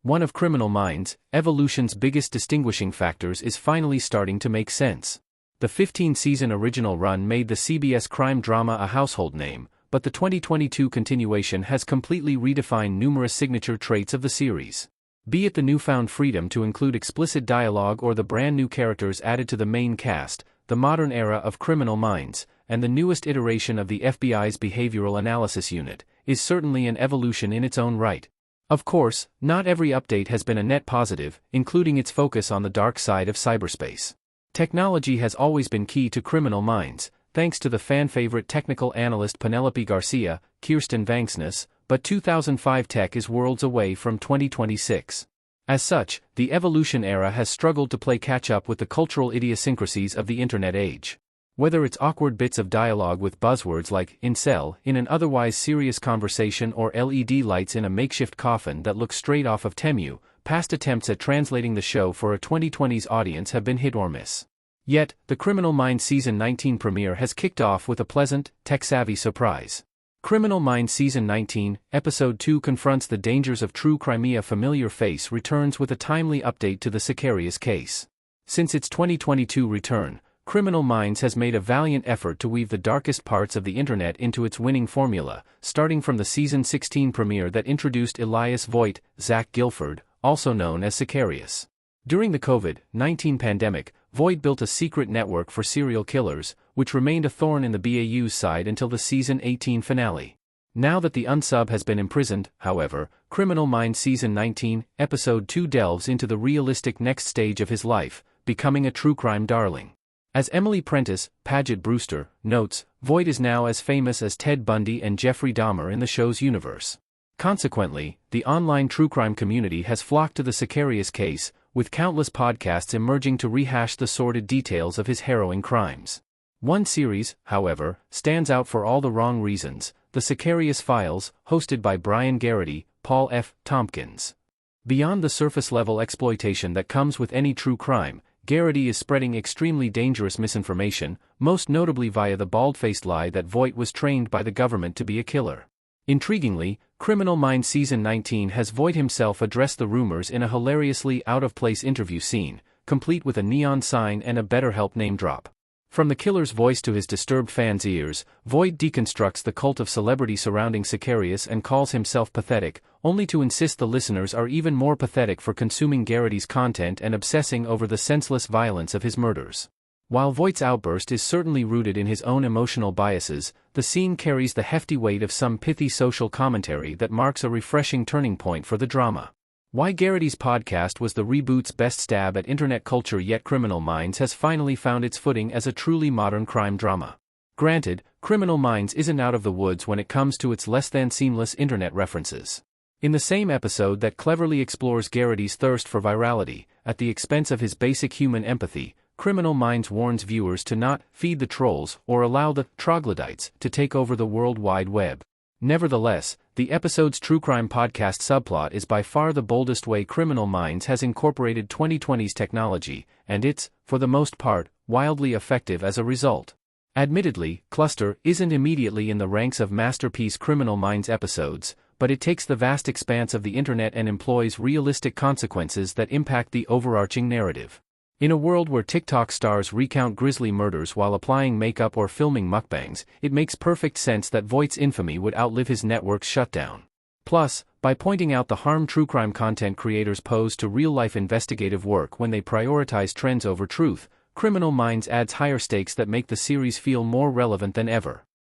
One of Criminal Minds' evolution's biggest distinguishing factors is finally starting to make sense. The 15-season original run made the CBS crime drama a household name, but the 2022 continuation has completely redefined numerous signature traits of the series. Be it the newfound freedom to include explicit dialogue or the brand new characters added to the main cast, the modern era of Criminal Minds, and the newest iteration of the FBI's Behavioral Analysis Unit, is certainly an evolution in its own right. Of course, not every update has been a net positive, including its focus on the dark side of cyberspace. Technology has always been key to Criminal Minds, thanks to the fan-favorite technical analyst Penelope Garcia, Kirsten Vangsness, but 2005 tech is worlds away from 2026. As such, the evolution era has struggled to play catch-up with the cultural idiosyncrasies of the internet age. Whether it's awkward bits of dialogue with buzzwords like incel in an otherwise serious conversation or LED lights in a makeshift coffin that looks straight off of Temu, past attempts at translating the show for a 2020s audience have been hit or miss. Yet, the Criminal Minds Season 19 premiere has kicked off with a pleasant, tech-savvy surprise. Criminal Minds Season 19, Episode 2 confronts the dangers of true crime. A familiar face returns with a timely update to the Sicarius case. Since its 2022 return, Criminal Minds has made a valiant effort to weave the darkest parts of the internet into its winning formula, starting from the Season 16 premiere that introduced Elias Voigt, Zach Gilford, also known as Sicarius. During the COVID-19 pandemic, Voigt built a secret network for serial killers, which remained a thorn in the BAU's side until the Season 18 finale. Now that the unsub has been imprisoned, however, Criminal Minds Season 19, Episode 2 delves into the realistic next stage of his life, becoming a true crime darling. As Emily Prentice, Paget Brewster, notes, Voigt is now as famous as Ted Bundy and Jeffrey Dahmer in the show's universe. Consequently, the online true crime community has flocked to the Sicarius case, with countless podcasts emerging to rehash the sordid details of his harrowing crimes. One series, however, stands out for all the wrong reasons: The Sicarius Files, hosted by Brian Garrity, Paul F. Tompkins. Beyond the surface-level exploitation that comes with any true crime, Garrity is spreading extremely dangerous misinformation, most notably via the bald-faced lie that Voigt was trained by the government to be a killer. Intriguingly, Criminal Minds Season 19 has Voigt himself address the rumors in a hilariously out-of-place interview scene, complete with a neon sign and a BetterHelp name drop. From the killer's voice to his disturbed fans' ears, Voigt deconstructs the cult of celebrity surrounding Sicarius and calls himself pathetic, only to insist the listeners are even more pathetic for consuming Garrity's content and obsessing over the senseless violence of his murders. While Voigt's outburst is certainly rooted in his own emotional biases, the scene carries the hefty weight of some pithy social commentary that marks a refreshing turning point for the drama. Why Garrity's podcast was the reboot's best stab at internet culture, yet Criminal Minds has finally found its footing as a truly modern crime drama. Granted, Criminal Minds isn't out of the woods when it comes to its less-than-seamless internet references. In the same episode that cleverly explores Garrity's thirst for virality, at the expense of his basic human empathy, Criminal Minds warns viewers to not feed the trolls or allow the troglodytes to take over the World Wide Web. Nevertheless, the episode's true crime podcast subplot is by far the boldest way Criminal Minds has incorporated 2020's technology, and it's, for the most part, wildly effective as a result. Admittedly, Cluster isn't immediately in the ranks of masterpiece Criminal Minds episodes, but it takes the vast expanse of the internet and employs realistic consequences that impact the overarching narrative. In a world where TikTok stars recount grisly murders while applying makeup or filming mukbangs, it makes perfect sense that Voigt's infamy would outlive his network's shutdown. Plus, by pointing out the harm true crime content creators pose to real-life investigative work when they prioritize trends over truth, Criminal Minds adds higher stakes that make the series feel more relevant than ever.